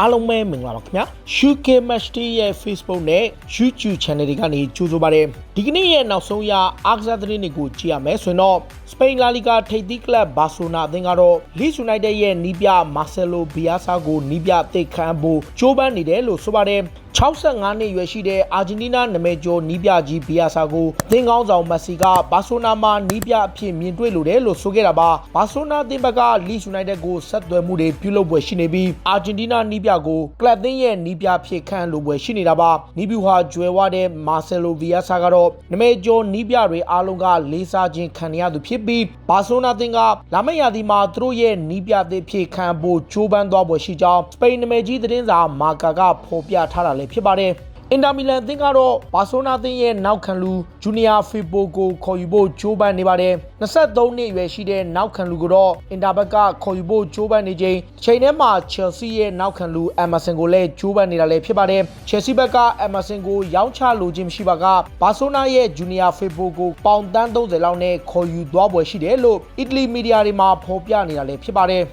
အားလုံးပဲမင်္ဂလာပါခင်ဗျာ UK Match Day ရဲ့ Facebook နဲ့ YouTube Channel တွေကနေကြိုဆိုပါရစေဒီကနေ့ရဲ့နောက်ဆုံးရအားကစားသတင်းတွေကိုကြည့်ရမယ်ဆိုရင်တော့စပိန်လာလီဂါထိပ်သီးကလပ်ဘာစီလိုနာအသင်းကတော့ Leeds United ရဲ့နီးပြမာဆယ်လိုဘီယာဆာကိုနီးပြသိခန့်ဖို့ကြိုးပမ်းနေတယ်လို့ဆိုပါတယ်65နှစ်ရွယ်ရှိတဲ့အာဂျင်တီးနားနာမည်ကျော်နီးပြကြီးဘီယာဆာကိုအသင်းကောင်းဆောင်မက်ဆီကဘာစီလိုနာမှာနီးပြအဖြစ်မြင်တွေ့လိုတယ်လို့ဆိုခဲ့တာပါဘာစီလိုနာအသင်းဘက်က Leeds United ကိုဆက်သွယ်မှုတွေပြုလုပ်ပွဲရှိနေပြီးအာဂျင်တီးနားနီးပြကိုကလပ်အသင်းရဲ့နီးပြဖြစ်ခန့်လိုပွဲရှိနေတာပါနီးပြဟာကျွဲဝတဲ့မာဆယ်လိုဘီယာဆာကတော့နာမည်ကျော်နီးပြတွေအားလုံးကလေးစားခြင်းခံရသူဖြစ်ပြီးဘာစီလိုနာအသင်းကလာမယ့်ရာသီမှာသူတို့ရဲ့နီးပြသစ်ဖြစ်ခန့်ဖို့ကြိုးပမ်းသွားပွဲရှိကြောင်းစပိန်နာမည်ကြီးသတင်းစာမာကာကဖော်ပြထားတာလည်းဖြစ်ပါတယ်အင်တာမီလန်အသင်းကတော့ဘာစီလိုနာအသင်းရဲ့နောက်ခံလူဂျူနီယာဖီပိုကိုခေါ်ယူဖို့ကြိုးပမ်းနေပါတယ်23နှစ်အရွယ်ရှိတဲ့နောက်ခံလူကိုတော့အင်တာဘက်ကခေါ်ယူဖို့ကြိုးပမ်းနေချိန်ထဲမှာချယ်ဆီရဲ့နောက်ခံလူအမ်မာဆန်ကိုလည်းကြိုးပမ်းနေတာလည်းဖြစ်ပါတယ်ချယ်ဆီဘက်ကအမ်မာဆန်ကိုရောင်းချလိုခြင်းမရှိပါကဘာစီလိုနာရဲ့ဂျူနီယာဖီပိုကိုပေါင်တန်း30လောက်နဲ့ခေါ်ယူသွားပွဲရှိတယ်လို့အီတလီမီဒီယာတွေမှာဖော်ပြနေတာလည်းဖြစ်ပါတယ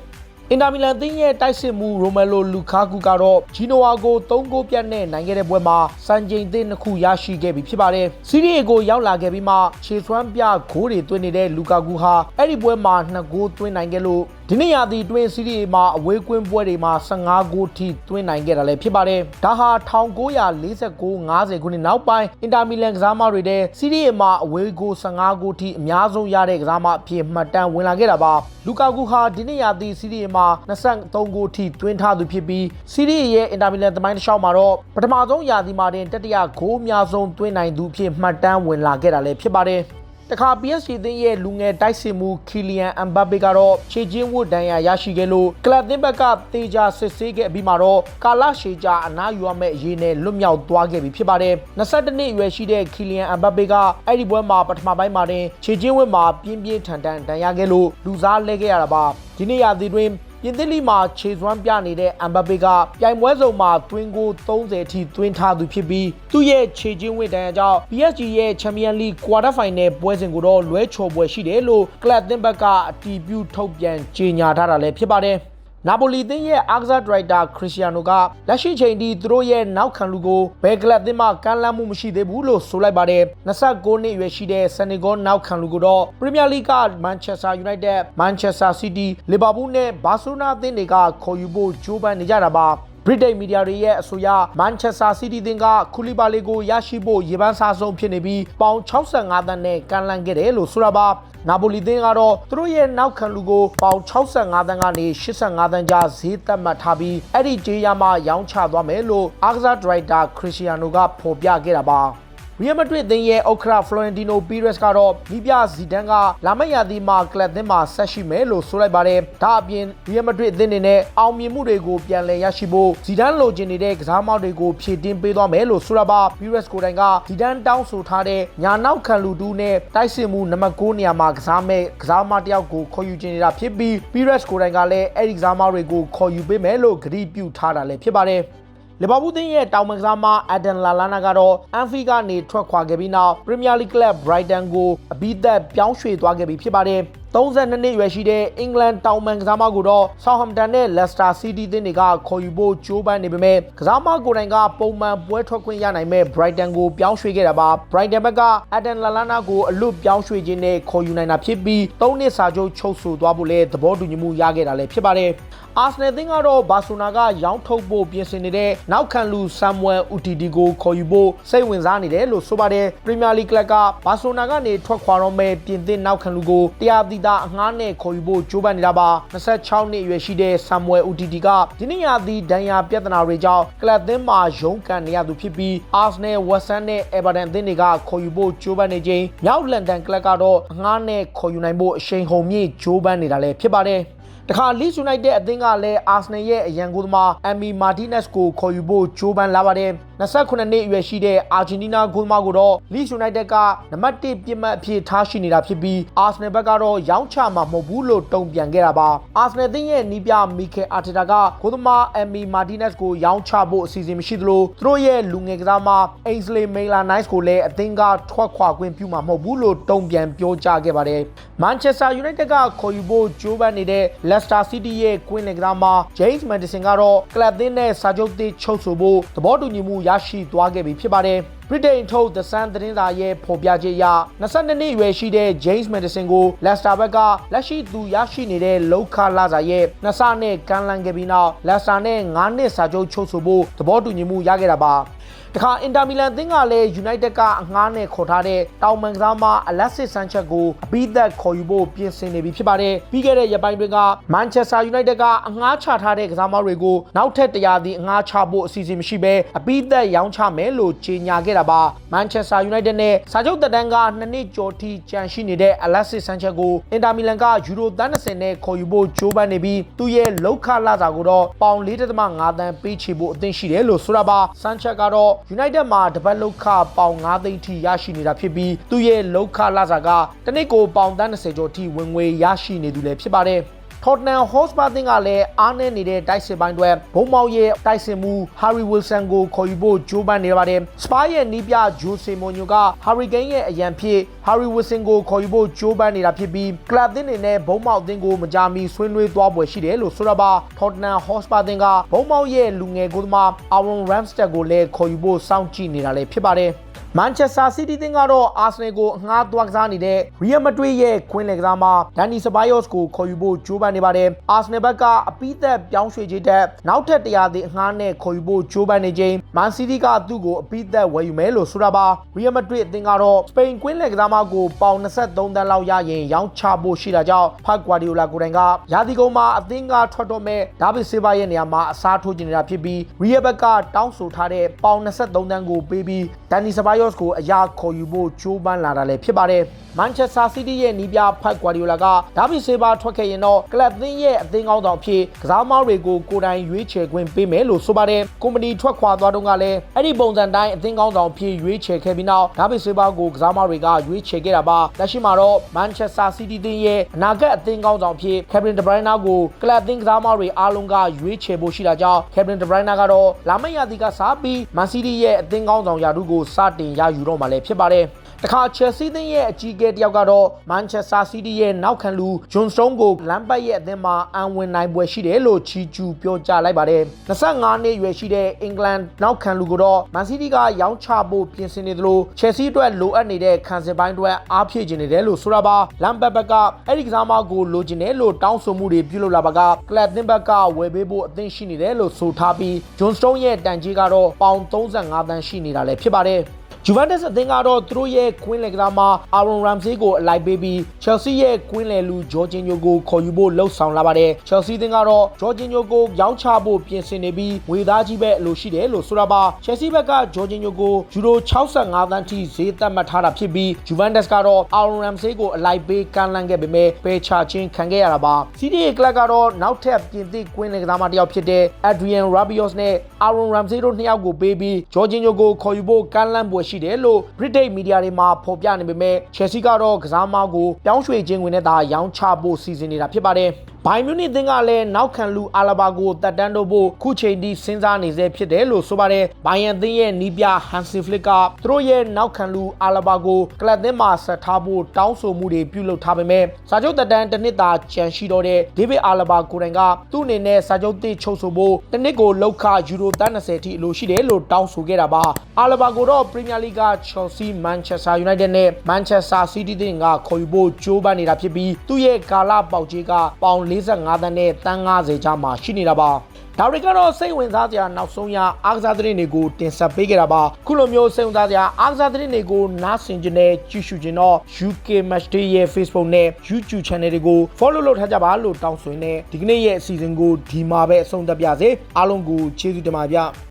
်အင်တာမီလန်အသင်းရဲ့တိုက်စစ်မှုရိုမဲလိုလူကာကူကတော့ဂျီနိုဝါကို3ဂိုးပြတ်နဲ့နိုင်ခဲ့တဲ့ပွဲမှာစံချိန်သစ်2ခုရရှိခဲ့ပြီဖြစ်ပါတယ်။စီးရီးအေကိုရောက်လာခဲ့ပြီးမှခြေစွမ်းပြဂိုးတွေသွင်းနေတဲ့လူကာကူဟာအဲ့ဒီပွဲမှာ2ဂိုးသွင်းနိုင်ခဲ့လို့ဒီနေ့ရာသီတွင်းစီးရီးအေမှာအဝေးကွင်းပွဲတွေမှာ15ဂိုးထိသွင်းနိုင်ခဲ့တာလည်းဖြစ်ပါတယ်။ဒါဟာ1949-50ခုနှစ်နောက်ပိုင်းအင်တာမီလန်ကစားမတွေတဲ့စီးရီးအေမှာအဝေးဂိုး15ဂိုးထိအများဆုံးရတဲ့ကစားမအဖြစ်မှတ်တမ်းဝင်လာခဲ့တာပါ။လူကာကူဟာဒီနေ့ရာသီစီးရီးအေမှာ23ဂိုးထိသွင်းထားသူဖြစ်ပြီးစီးရီးရဲ့အင်တာမီလန်သမိုင်းတစ်လျှောက်မှာတော့ပထမဆုံးရာသီမှာတင်တတိယဂိုးအများဆုံးသွင်းနိုင်သူဖြစ်မှတ်တမ်းဝင်လာခဲ့တာလည်းဖြစ်ပါတယ်တခါ PSG အသင်းရဲ့လူငယ်တိုက်စစ်မှုခီလီယန်အမ်ဘာပေကတော့ခြေချင်းဝတ်ဒဏ်ရာရရှိခဲ့လို့ကလပ်အသင်းဘက်ကတေချာစစ်ဆေးခဲ့ပြီးမှတော့ကာလရှည်ကြာအနားယူရမယ့်အရေးနဲ့လွတ်မြောက်သွားခဲ့ပြီဖြစ်ပါတယ်22နှစ်အရွယ်ရှိတဲ့ခီလီယန်အမ်ဘာပေကအဲ့ဒီပွဲမှာပထမပိုင်းမှာတင်ခြေချင်းဝတ်မှာပြင်းပြင်းထန်ထန်ဒဏ်ရာခဲ့လို့လူစားလဲခဲ့ရတာပါဒီနေ့ရာသီတွင်ပြင်သစ်လီမှာခြေစွမ်းပြနေတဲ့အမ်ဘာပေကပြိုင်ပွဲစုံမှာသွင်းဂိုး30ထိသွင်းထားသူဖြစ်ပြီးသူ့ရဲ့ခြေချင်းဝတ်တန်းကြောင့် PSG ရဲ့ချန်ပီယံလိကွာတာဖိုင်နယ်ပွဲစဉ်ကိုတော့လွဲချော်ပွဲရှိတယ်လို့ကလပ်အသင်းဘက်ကအတည်ပြုထုတ်ပြန်ကြေညာထားတာလည်းဖြစ်ပါတယ်နာပိုလီအသင်းရဲ့အားကစားဒရိုက်တာခရစ္စတီယာနိုကလက်ရှိချိန်ထိသူတို့ရဲ့နောက်ခံလူကိုဘယ်ကလပ်အသင်းမှကမ်းလှမ်းမှုမရှိသေးဘူးလို့ဆိုလိုက်ပါတယ်29နှစ်အရွယ်ရှိတဲ့ဆန်နီဂေါနောက်ခံလူကိုတော့ပရီးမီးယားလိကမန်ချက်စတာယူနိုက်တက်မန်ချက်စတာစီးတီးလီဗာပူးနဲ့ဘာစီလိုနာအသင်းတွေကခေါ်ယူဖို့ကြိုးပမ်းနေကြတာပါဗြိတိန်မီဒီယာတွေရဲ့အဆိုအရမန်ချက်စတာစီးတီးအသင်းကခူလီဘာလီကိုရရှိဖို့ရေပန်းစားဆုံးဖြစ်နေပြီးပေါင်65သန်းနဲ့ကမ်းလှမ်းခဲ့တယ်လို့ဆိုတာပါနာပိုလီအသင်းကတော့သူတို့ရဲ့နောက်ခံလူကိုပေါင်65သန်းကနေ85သန်းကြားဈေးသတ်မှတ်ထားပြီးအဲ့ဒီကြေးရမှရောင်းချသွားမယ်လို့အားကစားဒရိုက်တာခရစ္စတီယာနိုကဖော်ပြခဲ့တာပါရီယယ်မက်ဒရစ်အသင်းရဲ့ဥက္ကဋ္ဌဖလိုရန်တီနိုပီရက်စ်ကတော့နီးပြဇီဒန်ကလာမယ့်ရာသီမှာကလပ်အသင်းမှာဆက်ရှိမယ်လို့ဆိုလိုက်ပါတယ်။ဒါအပြင်ရီယယ်မက်ဒရစ်အသင်းအနေနဲ့အောင်မြင်မှုတွေကိုပြန်လည်ရရှိဖို့ဇီဒန်လိုချင်နေတဲ့ကစားသမားတွေကိုဖြည့်တင်းပေးသွားမယ်လို့ဆိုတာပါပီရက်စ်ကိုတိုင်ကဇီဒန်တောင်းဆိုထားတဲ့ညာနောက်ခံလူတူးနဲ့တိုက်စစ်မှုနံပါတ်9နေရာမှာကစားမဲ့ကစားသမားတစ်ယောက်ကိုခေါ်ယူချင်နေတာဖြစ်ပြီးပီရက်စ်ကိုတိုင်ကလည်းအဲ့ဒီကစားသမားတွေကိုခေါ်ယူပေးမယ်လို့ကတိပြုထားတာလည်းဖြစ်ပါတယ်လီဗာပူးအသင်းရဲ့တောင်ပံကစားမအဒန်လာလာနာကတော့အန်ဖီကနေထွက်ခွာခဲ့ပြီးနောက်ပရီးမီးယားလိကလပ်ဘရိုက်တန်ကိုအပြီးသက်ပြောင်းရွှေ့သွားခဲ့ပြီဖြစ်ပါတယ်32နှစ်အရွယ်ရှိတဲ့အင်္ဂလန်တောင်ပံကစားမကိုတော့ဆောက်ဟမ်တန်နဲ့လက်စတာစီးတီးအသင်းတွေကခေါ်ယူဖို့ကြိုးပမ်းနေပေမဲ့ကစားမကိုယ်တိုင်ကပုံမှန်ပွဲထွက်ခွင့်ရနိုင်မဲ့ဘရိုက်တန်ကိုပြောင်းရွှေ့ခဲ့တာပါဘရိုက်တန်ဘက်ကအဒန်လာလာနာကိုအလွတ်ပြောင်းရွှေ့ခြင်းနဲ့ခေါ်ယူနိုင်တာဖြစ်ပြီး3နှစ်စာချုပ်ချုပ်ဆိုသွားဖို့လည်းသဘောတူညီမှုရခဲ့တာလည်းဖြစ်ပါတယ်အာဆနယ်အသင်းကတော့ဘာစီလိုနာကရောင်းထုတ်ဖို့ပြင်ဆင်နေတဲ့နောက်ခံလူဆမ်မွယ်ဦးတီတီကိုခေါ်ယူဖို့စိတ်ဝင်စားနေတယ်လို့ဆိုပါတယ်ပရီးမီးယားလိကလပ်ကဘာစီလိုနာကနေထွက်ခွာတော့မဲ့ပြင်သစ်နောက်ခံလူကိုတရားသီတာအငှားနဲ့ခေါ်ယူဖို့ကြိုးပမ်းနေတာပါ26နှစ်အရွယ်ရှိတဲ့ဆမ်မွယ်ဦးတီတီကဒီနေ့ရာသီဒဏ်ရာပြဿနာတွေကြောင့်ကလပ်အသင်းမှာရုန်းကန်နေရသူဖြစ်ပြီးအာဆနယ်ဝက်ဆန်နဲ့အေဗာတန်အသင်းတွေကခေါ်ယူဖို့ကြိုးပမ်းနေချိန်မြောက်လန်ဒန်ကလပ်ကတော့အငှားနဲ့ခေါ်ယူနိုင်ဖို့အရှိန်ဟုန်မြင့်ကြိုးပမ်းနေတာလည်းဖြစ်ပါတယ်တခါ Leeds United အသင်းကလည်းအာဆနယ်ရဲ့အရန်ကိုသမားအမ်မီမာတီနက်စ်ကိုခေါ်ယူဖို့ကြိုးပမ်းလာပါတယ်28နှစ်အရွယ်ရှိတဲ့အာဂျင်တီးနားဂိုးသမားကိုတော့ Leeds United ကနံပါတ်1ပြစ်မှတ်အဖြစ်ထားရှိနေတာဖြစ်ပြီး Arsenal ဘက်ကတော့ရောင်းချမှာမဟုတ်ဘူးလို့တုံ့ပြန်ခဲ့တာပါ Arsenal အသင်းရဲ့နီးပြမီခဲအာတီတာကဂိုးသမားအမ်မီမာတီနက်စ်ကိုရောင်းချဖို့အစီအစဉ်မရှိသလိုသူတို့ရဲ့လူငယ်ကစားမအိန်စလေမေလာနိုက်စ်ကိုလည်းအသင်းကထွက်ခွာခွင့်ပြုမှာမဟုတ်ဘူးလို့တုံ့ပြန်ပြောကြားခဲ့ပါတယ် Manchester United ကခေါ်ယူဖို့ကြိုးပမ်းနေတဲ့လက် Leicester City ရဲ့ Queen လက်ကစားမှာ James Maddison ကတော့ကလပ်သင်းနဲ့စာချုပ်သစ်ချုပ်ဆိုဖို့သဘောတူညီမှုရရှိသွားခဲ့ပြီဖြစ်ပါတယ်။ ဗြိတိန်ထုတ် The Sun သတင်းစာရဲ့ဖော်ပြချက်အရ22နှစ်အရွယ်ရှိတဲ့ James Maddison ကို Leicester ဘက်ကလက်ရှိသူရရှိနေတဲ့လောက်ခလာစာရဲ့နှစ်ဆနဲ့ကမ်းလှမ်းခဲ့ပြီးနောက် Leicester နဲ့9နှစ်စာချုပ်ချုပ်ဆိုဖို့သဘောတူညီမှုရခဲ့တာပါ။တခါအင်တာမီလန်အသင်းကလည်း United ကအငှားနဲ့ခေါ်ထားတဲ့တောင်မန်ကစားမ Alexis Sanchez ကိုအပြီးသက်ခေါ်ယူဖို့ပြင်ဆင်နေပြီဖြစ်ပါတယ်။ပြီးခဲ့တဲ့ရက်ပိုင်းတွေက Manchester United ကအငှားချထားတဲ့ကစားမတွေကိုနောက်ထပ်100သီးအငှားချဖို့အစီအစဉ်မရှိဘဲအပြီးသက်ရောင်းချမယ်လို့ကြေညာခဲ့တာပါ။ Manchester United နဲ့စာချုပ်သက်တမ်းက2နှစ်ကျော်ထိကျန်ရှိနေတဲ့ Alexis Sanchez ကိုအင်တာမီလန်ကယူရို30နဲ့ခေါ်ယူဖို့ကြိုးပမ်းနေပြီးသူ့ရဲ့လောက်ခလာစာကိုတော့ပေါင် 4.5 သန်းပေးချေဖို့အသင့်ရှိတယ်လို့ဆိုတာပါ Sanchez ကတော့ United မှာတပတ်လောက်ခပေါင်9သိန်းထိရရှိနေတာဖြစ်ပြီးသူ့ရဲ့လောက်ခလာစာကတစ်နှစ်ကိုပေါင်30ကျော်ထိဝင်ငွေရရှိနေသူလည်းဖြစ်ပါတယ်။ Tottenham Hotspur ကလည်းအားနည်းနေတဲ့တိုက်စစ်ပိုင်းတွေဘုံမောက်ရဲ့တိုက်စစ်မှု Harry Wilson ကိုခေါ်ယူဖို့ကြိုးပမ်းနေပါတယ်။ Spurs ရဲ့နီးပြ Jose Mourinho က Harry Kane ရဲ့အရန်ဖြစ် Harry Wilson ကိုခေါ်ယူဖို့ကြိုးပမ်းနေတာဖြစ်ပြီးကလပ်သင်းတွေနဲ့ဘုံမောက်အသင်းကိုမကြာမီဆွေးနွေးသွားပွဲရှိတယ်လို့ဆိုတာပါ Tottenham Hotspur ကဘုံမောက်ရဲ့လူငယ်ကိုသမား Aaron Ramsdale ကိုလည်းခေါ်ယူဖို့စောင့်ကြည့်နေတာလည်းဖြစ်ပါတယ်။ Manchester City သင်းကတော့ Arsenal ကိုအငှားသွားကစားနေတဲ့ Real Madrid ရဲ့ Queen လက်ကစားမှာ Dani Ceballos ကိုခေါ်ယူဖို့ကြိုးပမ်းနေပါတယ်။ Arsenal ဘက်ကအပိသက်ပြောင်းရွှေ့ခြင်းတက်နောက်ထပ်100သီးအငှားနဲ့ခေါ်ယူဖို့ကြိုးပမ်းနေချိန် Man City ကသူ့ကိုအပိသက်ဝယ်ယူမယ်လို့ဆိုတာပါ။ Real Madrid အသင်းကတော့ Spain Queen လက်ကစားမှာကိုပေါင်23သန်းလောက်ရရင်ရောင်းချဖို့ရှိတာကြောင့် Pep Guardiola ကိုယ်တိုင်ကရာသီကုန်မှာအသင်းကထွက်တော့မဲ့ David Silva ရဲ့နေရာမှာအစားထိုးနေတာဖြစ်ပြီး Real ဘက်ကတောင်းဆိုထားတဲ့ပေါင်23သန်းကိုပေးပြီး Dani Ceballos ကိုအရာခေါ်ယူဖို့ကြိုးပမ်းလာတာလည်းဖြစ်ပါတယ်။ Manchester City ရဲ့နီးပြ Pep Guardiola က David Silva ထွက်ခဲ့ရင်တော့ကလပ်သင်းရဲ့အသင်းကောင်းဆောင်ဖြစ်ကစားသမားတွေကိုကိုယ်တိုင်ရွေးချယ်ခွင့်ပေးမယ်လို့ဆိုပါတယ်။ကုမ္ပဏီထွက်ခွာသွားတော့ကလည်းအဲ့ဒီပုံစံတိုင်းအသင်းကောင်းဆောင်ဖြစ်ရွေးချယ်ခဲ့ပြီးနောက် David Silva ကိုကစားသမားတွေကရွေးချယ်ခဲ့တာပါ။လက်ရှိမှာတော့ Manchester City သင်းရဲ့အနာဂတ်အသင်းကောင်းဆောင်ဖြစ် Kevin De Bruyne ကိုကလပ်သင်းကစားသမားတွေအားလုံးကရွေးချယ်ဖို့ရှိတာကြောင့် Kevin De Bruyne ကတော့လာမယ့်ရာသီကစားပြီး Man City ရဲ့အသင်းကောင်းဆောင်ရာထူးကိုစတင်ရယူတော့မှာလည်းဖြစ်ပါတယ်။တခါ Chelsea သင်းရဲ့အကြီးအကဲတယောက်ကတော့ Manchester City ရဲ့နောက်ခံလူ John Stones ကိုလမ်းပတ်ရဲ့အသင်းမှာအံဝင်နိုင်ပွဲရှိတယ်လို့ချီကျူးပြောကြားလိုက်ပါတယ်။25နှစ်အရွယ်ရှိတဲ့အင်္ဂလန်နောက်ခံလူကိုတော့ Man City ကရောင်းချဖို့ပြင်ဆင်နေသလို Chelsea အတွက်လိုအပ်နေတဲ့ခံစစ်ပိုင်းတွေအားဖြည့်ခြင်းနေတယ်လို့ဆိုတာပါ။လမ်းပတ်ဘက်ကအဲ့ဒီကစားမကိုလိုချင်တယ်လို့တောင်းဆိုမှုတွေပြုလုပ်လာပါကကလပ်သင်းဘက်ကဝယ်ပေးဖို့အသင့်ရှိနေတယ်လို့ဆိုထားပြီး John Stones ရဲ့တန်ကြေးကတော့ပေါင်35သန်းရှိနေတာလည်းဖြစ်ပါတယ်။ Juventus အသင်းကတော့သူတို့ရဲ့ Queen လက်ကစားမှာ Aaron Ramsey ကိုအလိုက်ပေးပြီး Chelsea ရဲ့ Queen လယ်လူ Jorginho ကိုခေါ်ယူဖို့လှုံ့ဆော်လာပါတယ်။ Chelsea အသင်းကတော့ Jorginho ကိုရောင်းချဖို့ပြင်ဆင်နေပြီးငွေသားကြီးပဲအလိုရှိတယ်လို့ဆိုတာပါ။ Chelsea ဘက်က Jorginho ကိုယူရို65သန်းထိဈေးသတ်မှတ်ထားတာဖြစ်ပြီး Juventus ကတော့ Aaron Ramsey ကိုအလိုက်ပေးကမ်းလှမ်းခဲ့ပေမဲ့ပယ်ချခြင်းခံခဲ့ရတာပါ။ City ရဲ့ club ကတော့နောက်ထပ်ပြင်သစ် Queen လက်ကစားမတစ်ယောက်ဖြစ်တဲ့ Adrien Rabiot နဲ့ Aaron Ramsey တို့နှစ်ယောက်ကိုပေးပြီး Jorginho ကိုခေါ်ယူဖို့ကမ်းလှမ်းပွဲရှိတယ်လို့ British မီဒီယာတွေမှာဖော်ပြနေပေမဲ့ Chelsea ကတော့ကစားသမားကိုပြောင်းရွှေ့ခြင်းဝင်နဲ့သာရောင်းချဖို့စီစဉ်နေတာဖြစ်ပါတယ်။ ဘိုင်မြူနစ်အသင်းကလည်းနောက်ခံလူအာလာဘာကိုတက်တန်းတို့ဖို့ခုချိန်ထိစဉ်းစားနေစေဖြစ်တယ်လို့ဆိုပါတယ်။ဘိုင်ယန်အသင်းရဲ့နီးပြ Hansi Flick ကသူတို့ရဲ့နောက်ခံလူအာလာဘာကိုကလပ်သင်းမှာဆက်ထားဖို့တောင်းဆိုမှုတွေပြုလုပ်ထားပေမဲ့စာချုပ်တက်တန်းတစ်နှစ်သာကျန်ရှိတော့တဲ့ David Alaba ကိုယ်တိုင်ကသူ့အနေနဲ့စာချုပ်သစ်ချုပ်ဆိုဖို့တစ်နှစ်ကိုလောက်ခယူရို30ထိအလိုရှိတယ်လို့တောင်းဆိုခဲ့တာပါ။ Alaba ကိုတော့ Premier League က Chelsea, Manchester United နဲ့ Manchester City တို့ကခေါ်ယူဖို့ကြိုးပမ်းနေတာဖြစ်ပြီးသူ့ရဲ့ကာလပေါက်ကြေးကပေါင်45သန်းနဲ့တန်း90ကြားမှာရှိနေတာပါ။ဒါတွေကတော့စိတ်ဝင်စားစရာနောက်ဆုံးရအားကစားသတင်းတွေကိုတင်ဆက်ပေးခဲ့တာပါခုလိုမျိုးစိတ်ဝင်စားစရာအားကစားသတင်းတွေကိုနားဆင်ကြတဲ့ကြည့်ရှုကြတော့ UK Matchday ရဲ့ Facebook နဲ့ YouTube Channel တွေကို Follow လုပ်ထားကြပါလို့တောင်းဆိုရင်းနဲ့ဒီကနေ့ရဲ့အစီအစဉ်ကိုဒီမှာပဲအဆုံးသတ်ပါရစေအားလုံးကိုကျေးဇူးတင်ပါဗျ